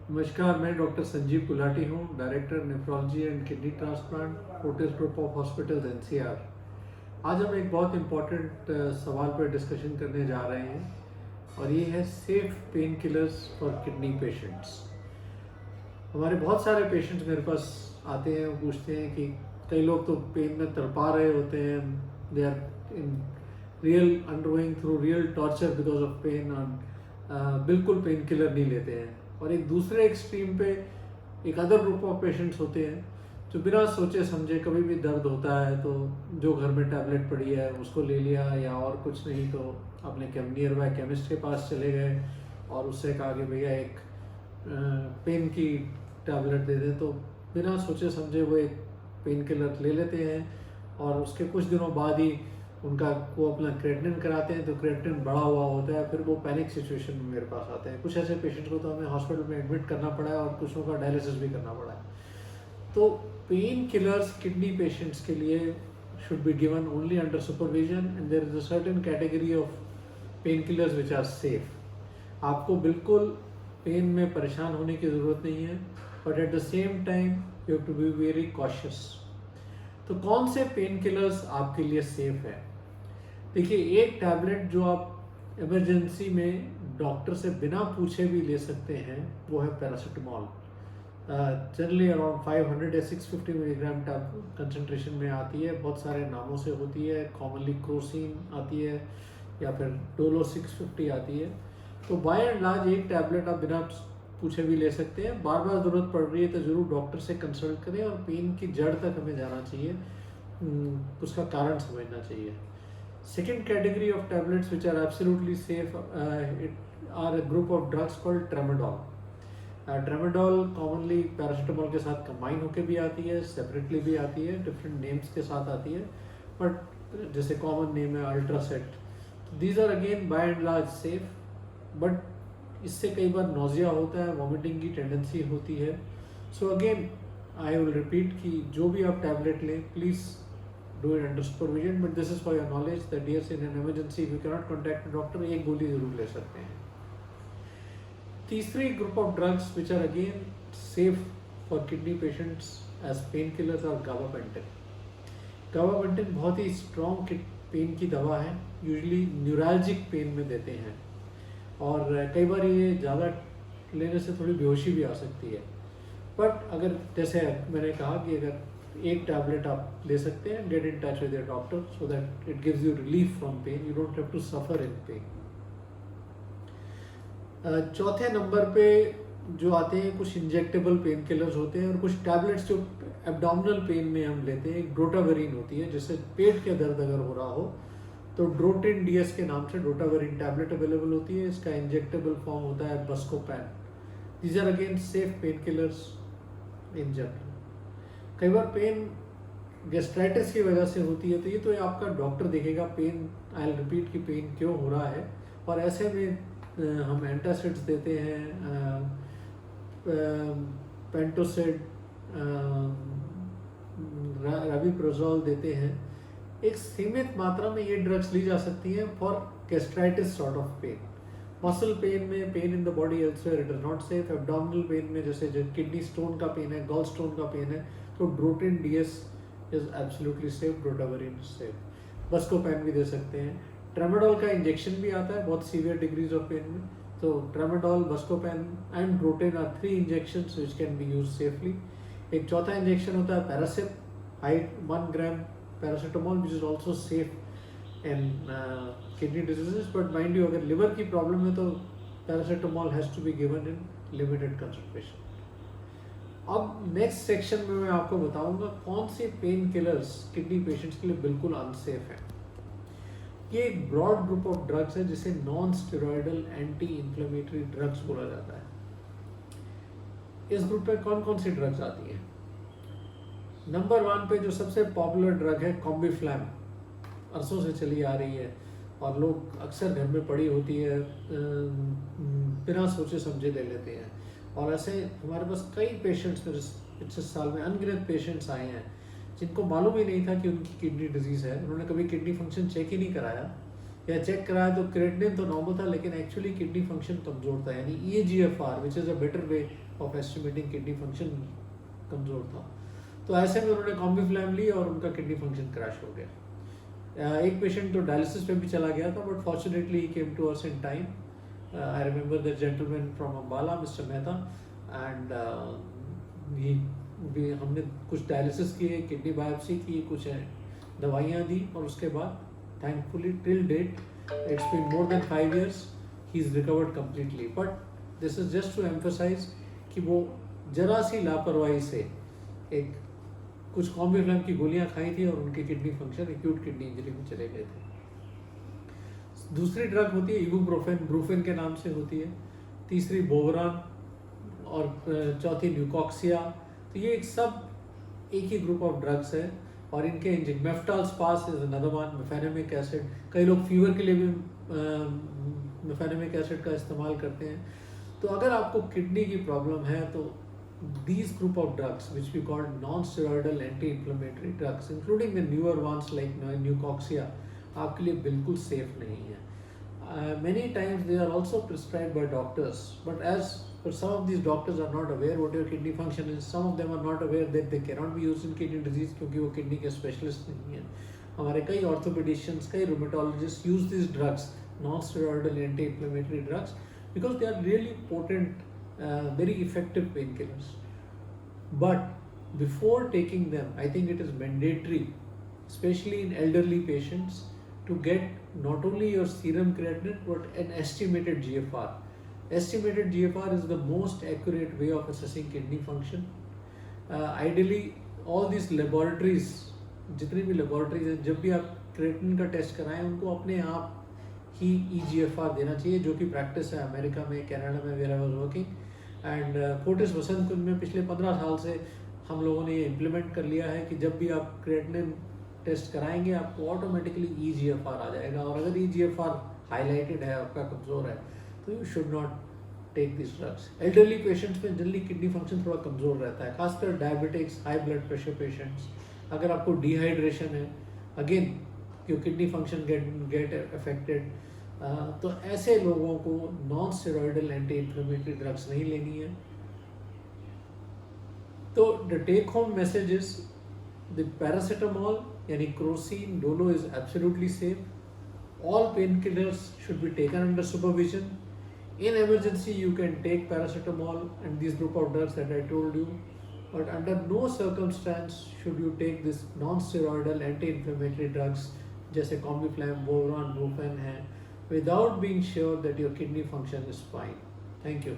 नमस्कार, मैं डॉक्टर संजीव गुलाटी हूँ, director nephrology and kidney transplant, Fortis group of hospitals NCR. आज हम एक बहुत इम्पॉर्टेंट सवाल पर डिस्कशन करने जा रहे हैं और ये है safe pain killers for kidney patients. हमारे बहुत सारे पेशेंट्स मेरे पास आते हैं और पूछते हैं कि कई लोग तो पेन में तड़पा रहे होते हैं, they are in real undergoing through real torture because of pain और बिल्कुल पेन किलर नहीं लेते हैं। और एक दूसरे एक्सट्रीम पे एक अदर ग्रुप ऑफ पेशेंट्स होते हैं जो बिना सोचे समझे कभी भी दर्द होता है तो जो घर में टैबलेट पड़ी है उसको ले लिया, या और कुछ नहीं तो अपने नियर बाय केमिस्ट के पास चले गए और उससे कहा कि भैया एक पेन की टैबलेट दे दें, तो बिना सोचे समझे वो एक पेन किलर ले लेते हैं और उसके कुछ दिनों बाद ही उनका वो अपना क्रेटिनिन कराते हैं तो क्रेटिनिन बढ़ा हुआ होता है, फिर वो पैनिक सिचुएशन में मेरे पास आते हैं। कुछ ऐसे पेशेंट्स को तो हमें हॉस्पिटल में एडमिट करना पड़ा है और कुछों का डायलिसिस भी करना पड़ा है। तो पेन किलर्स किडनी पेशेंट्स के लिए should be given only under supervision and there is a certain category of pain killers which are safe. आपको बिल्कुल पेन में परेशान होने की ज़रूरत नहीं है, but at the same time you have to be very cautious. तो कौन से पेन किलर्स आपके लिए सेफ है? देखिए, एक टैबलेट जो आप इमरजेंसी में डॉक्टर से बिना पूछे भी ले सकते हैं वो है पैरासीटामॉल। जनरली अराउंड 500 या 650 मिलीग्राम कंसनट्रेशन में आती है, बहुत सारे नामों से होती है, कॉमनली क्रोसिन आती है या फिर डोलो 650 आती है। तो बाय एंड लार्ज एक टैबलेट आप बिना पूछे भी ले सकते हैं। बार बार ज़रूरत पड़ रही है तो ज़रूर डॉक्टर से कंसल्ट करें और पेन की जड़ तक हमें जाना चाहिए, उसका कारण समझना चाहिए। Second category of tablets which are absolutely safe are a group of drugs called tramadol. Tramadol commonly paracetamol के साथ combine होके भी आती है, separately भी आती है, different names के साथ आती है, but जैसे common name है Ultracet. These are again by and large safe, but इससे कई बार nausea होता है, vomiting की tendency होती है. So again I will repeat कि जो भी आप tablet लें, please do it under supervision, but this is for your knowledge that yes, in an emergency if you cannot contact a doctor, एक गोली जरूर ले सकते हैं। तीसरी group of drugs which are again safe for kidney patients as painkillers are gabapentin. gabapentin बहुत ही strong pen की दवा है, यूजुअली न्यूरैल्जिक पेन में देते हैं और कई बार ये ज़्यादा लेने से थोड़ी बेहोशी भी आ सकती है। बट अगर जैसे मैंने कहा कि अगर एक टैबलेट आप ले सकते हैं, get in touch with your doctor so that it gives you relief from pain, you don't have to suffer in pain. चौथे नंबर पे जो आते हैं कुछ इंजेक्टेबल पेन किलर्स होते हैं और कुछ टैबलेट्स जो एब्डोमिनल पेन में हम लेते हैं। एक ड्रोटावेरिन होती है, जिससे पेट के दर्द अगर हो रहा हो तो ड्रोटिन डीएस के नाम से ड्रोटावेरिन टैबलेट अवेलेबल होती है। इसका इंजेक्टेबल फॉर्म होता है Buscopan. These are again safe pain killers in general. कई बार पेन गैस्ट्राइटिस की वजह से होती है तो ये तो आपका डॉक्टर देखेगा पेन, आई विल रिपीट कि पेन क्यों हो रहा है, और ऐसे में हम एंटासिड्स देते हैं, पेंटोसिड, रविप्रोजोल देते हैं। एक सीमित मात्रा में ये ड्रग्स ली जा सकती हैं for gastritis sort of pain. Muscle pain में, pain in the body elsewhere, it is not safe. Abdominal pain में जैसे जो किडनी स्टोन का पेन है, गॉल स्टोन का पेन है, तो Drotin DS is absolutely safe, drotaverine safe. Buscopan भी दे सकते हैं। ट्रेमाडोल का इंजेक्शन भी आता है बहुत सीवियर डिग्रीज ऑफ पेन में, तो tramadol, Buscopan and Drotin are 3 injections which can be used safely. एक चौथा इंजेक्शन होता है Paracip, 1 gram paracetamol, which is also safe in kidney diseases, but mind you अगर लिवर की प्रॉब्लम है तो paracetamol has to be given in limited concentration. अब next section में मैं आपको बताऊंगा कौन से पेन किलर्स किडनी पेशेंट्स के लिए बिल्कुल अनसेफ है। ये एक ब्रॉड ग्रुप ऑफ ड्रग्स है जिसे non steroidal anti inflammatory drugs बोला जाता है। इस ग्रुप में कौन कौन सी ड्रग्स आती हैं? नंबर 1 पे जो सबसे पॉपुलर ड्रग है कॉम्बीफ्लैम, अरसों से चली आ रही है और लोग अक्सर घर में पड़ी होती है, बिना सोचे समझे ले लेते हैं। और ऐसे हमारे पास कई पेशेंट्स पिछले साल में अनगिनत पेशेंट्स आए हैं जिनको मालूम ही नहीं था कि उनकी किडनी डिजीज़ है। उन्होंने कभी किडनी फंक्शन चेक ही नहीं कराया, या चेक कराया तो क्रेटिनिन तो नॉर्मल था लेकिन एक्चुअली किडनी फंक्शन कमज़ोर था, यानी EGFR which is a better way of estimating kidney function कमज़ोर था। तो ऐसे में उन्होंने कॉम्बीफ्लैम ली और उनका किडनी फंक्शन क्रैश हो गया। एक पेशेंट तो डायलिसिस पे भी चला गया था, but fortunately he came to us in time. I remember the gentleman from Ambala, mister Mehta, and हमने कुछ डायलिसिस किए, किडनी बायोप्सी की, कुछ दवाइयाँ दी, और उसके बाद thankfully till date it's been more than 5 years he is recovered completely. But this is just to emphasize कि वो जरा सी लापरवाही से एक कुछ कॉम्बीफ्लैम की गोलियां खाई थी और उनकी kidney function acute kidney injury में चले गए थे। दूसरी ड्रग होती है इबुप्रोफेन, ब्रूफेन के नाम से होती है। तीसरी बोवरान, और चौथी न्यूकॉक्सिया। तो ये एक सब एक ही ग्रुप ऑफ ड्रग्स है, और इनके इंजन Meftal Spas is another one, mefenamic acid. कई लोग फीवर के लिए भी मेफेनेमिक एसिड का इस्तेमाल करते हैं। तो अगर आपको किडनी की प्रॉब्लम है तो these group of drugs which we call non-steroidal anti-inflammatory drugs including the newer ones like Nucoxia आपके लिए बिल्कुल सेफ नहीं है। Many times they are also prescribed by doctors, but some of these doctors are not aware what your kidney function is. Some of them are not aware that they cannot be used in kidney disease क्योंकि वो kidney के specialist नहीं हैं। हमारे कई ऑर्थोपेडिशियंस, कई rheumatologist use these drugs, non-steroidal anti-inflammatory drugs, because they are really potent, very effective painkillers. But before taking them, I think it is mandatory, especially in elderly patients, to get not only your serum creatinine but an estimated GFR. Estimated GFR is the most accurate way of assessing kidney function. Ideally, all these laboratories, जितनी भी laboratories हैं, जब भी आप creatinine का test कराएं उनको अपने आप ही EGFR देना चाहिए, जो कि प्रैक्टिस है अमेरिका में, कनाडा में, where I was working. And Fortis Vasant Kunj में पिछले 15 साल से हम लोगों ने ये इम्प्लीमेंट कर लिया है कि जब भी आप क्रेटिनिन टेस्ट कराएंगे आपको ऑटोमेटिकली EGFR आ जाएगा, और अगर EGFR हाईलाइटेड है, आपका कमज़ोर है, तो you should not take this drugs. Elderly patients में जनरली किडनी फंक्शन थोड़ा कमज़ोर रहता है, खासकर diabetics, high blood pressure patients. अगर आपको डिहाइड्रेशन है, again your kidney function get affected, तो ऐसे लोगों को non steroidal anti inflammatory drugs नहीं लेनी है। तो the take home message is the paracetamol यानी Crocin, Dolo is absolutely safe. All pain killers should be taken under supervision. In emergency, you can take paracetamol and these group of drugs that I told you, but under no circumstance should you take this non-steroidal anti-inflammatory drugs जैसे कॉम्बीफ्लैम, बोवरान, Brufen है, without being sure that your kidney function is fine. Thank you.